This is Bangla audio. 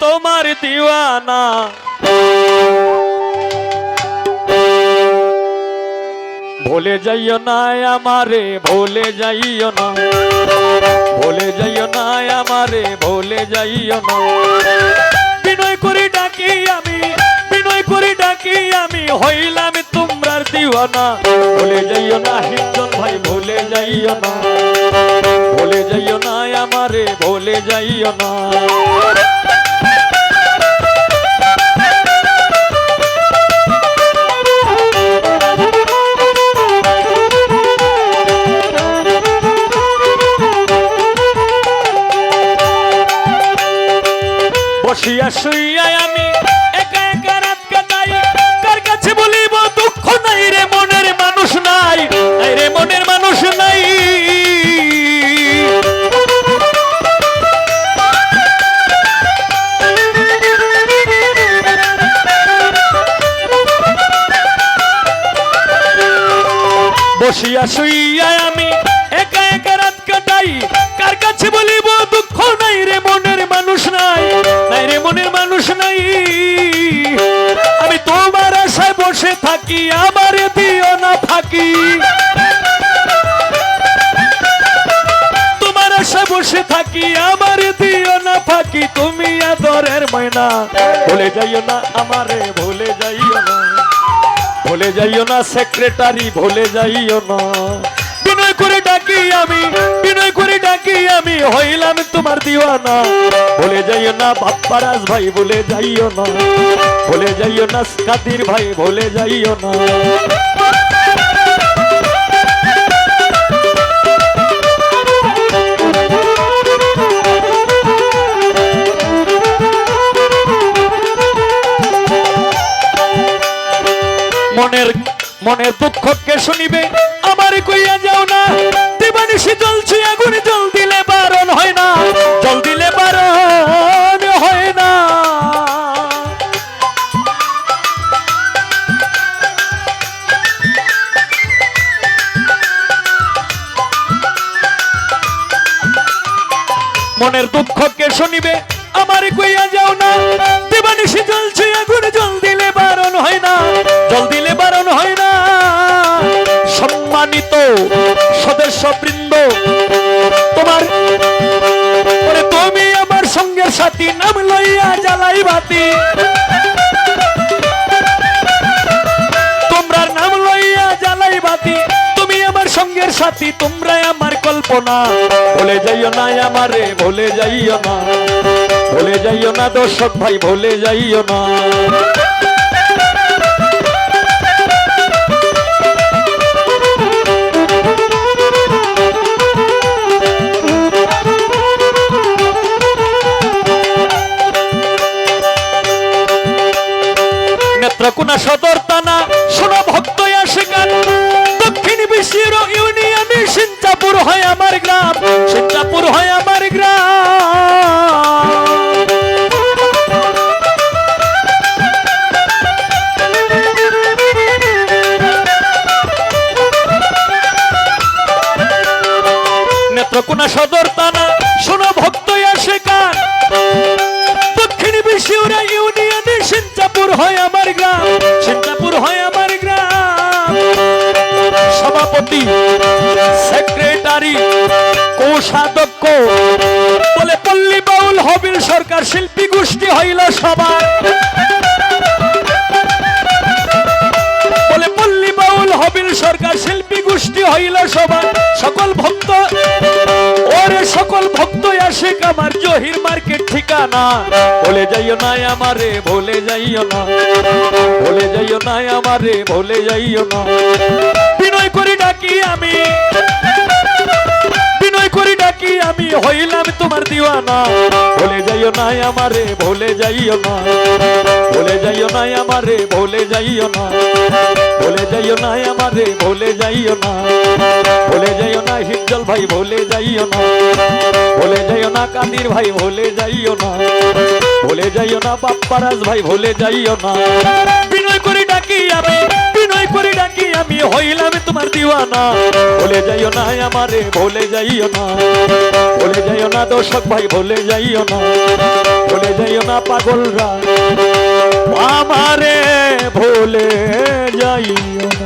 তোমার দিওয়ানা। ভুলে যাইও না আমারে, ভুলে যাইও না, ভুলে যাইও না আমারে, ভুলে যাইও না। বিনয় করে ডাকি আমি, বিনয় করে ডাকি আমি, হইলাম তোমরার দিওয়ানা। ভুলে যাইও না হিজল ভাই, ভুলে যাইও না, ভুলে যাইও না আমারে, ভুলে যাইও না। বসিয়া শুইয়া আমি একা একা রাত কাটাই, কার কাছে বলিব দুঃখ নাই রে মনের মানুষ নাই, নাই রে মনের মানুষ নাই। বসিয়া শুইয়া আমি একা একা রাত কাটাই, কার কাছে বলিব দুঃখ নাই রে মনের মানুষ নাই, নাই রে মনের মানুষ নাই। আমি তোমার আশায় বসে থাকি, আমার দিও না ফাঁকি। তোমার আশায় বসে থাকি, আমার দিও না ফাঁকি। তুমি আদরের ময়না, ভুলে যাইও না আমারে, ভুলে যাইও না, ভুলে যাইও না সেক্রেটারি, ভুলে যাইও না। বিনয় করে ডাকি আমি, বিনয় করে ডাকি আমি, হইলাম তোমার দিওয়ানা। ভুলে যাইও না বাপ্পারাজ ভাই, ভুলে যাইও না, ভুলে যাইও না কাদির ভাই, ভুলে যাইও না। মনের মনের দুঃখ কে শুনিবে আমার, কইয়া যাও না। দিবানিশি জ্বলছে আগুন, জল দিলে বারণ হয় না, জল দিলে বারণ হয় না। মনের দুঃখ কে শুনিবে আমার, কইয়া যাও না। দিবানিশি জ্বলছে আগুন, জল দিলে বারণ হয় না, জল দিলে বারণ হয় না। সম্মানিত সদস্যবৃন্দ, তোমার তুমি আমার সঙ্গের সাথী, নাম লইয়া জ্বালাই বাতি। তোমরা নাম লইয়া জ্বালাই বাতি, তুমি আমার সঙ্গের সাথী, তোমরাই আমার কল্পনা। ভুলে যাইও না আমারে, ভুলে যাইও না, ভুলে যাইও না দর্শক ভাই, ভুলে যাইও না। নেত্রকোনা সদর থানা, শোনো ভক্ত আসে গান। দক্ষিণ বিশ্বের ইউনিয়নে সিঞ্চাপুর হয় আমার গ্রাম, সিঞ্চাপুর হয় আমার গ্রাম। নেত্রকোনা সদর থানা, শোনো ভক্ত আসে গান। দক্ষিণ বিশ্বের ইউনিয়নে সিঞ্চাপুর হয় আমার গ্রাম, সিঞ্চাপুর হয় আমার গ্রাম। সভাপতি সেক্রেটারি কোষাধ্যক্ষ বলে পল্লী বাউল হবিল সরকার শিল্পী গোষ্ঠী হইল সবার, বলে পল্লী বাউল হবিল সরকার শিল্পী গোষ্ঠী হইল সবার। সকল ভক্ত ওরে সকল ভক্ত আসে আমার জহির মার্কেট ঠিকানা। ভুলে যাইও না আমারে, ভুলে যাইও না, ভুলে যাইও না আমারে, ভুলে যাইও না। বিনয় করে ডাকি আমি, বিনয় করে ডাকি আমি, হইলাম তোমার দিওয়ানা। ভুলে যাইও না আমারে, ভুলে যাইও না, ভুলে যাইও না আমারে, ভুলে যাইও না, ভুলে যাইও না আমারে, ভুলে যাইও না, ভুলে যাইও না হিজল ভাই, ভুলে যাইও না, ভুলে যাইও না কাদির ভাই, ভুলে যাইও না, ভুলে যাইও না বাপ্পারাজ ভাই, ভুলে যাইও না। বিনয় করে ডাকি আমি, বিনয় করে ডাকি আমি, হইলাম তোমার দিওয়ানা। ভুলে যাইও না আমারে, ভুলে যাইও না, ভুলে যাইও না দর্শক ভাই, ভুলে যাইও না, ভুলে যাইও না না পাগলরা আমারে ভুলে যাইও না।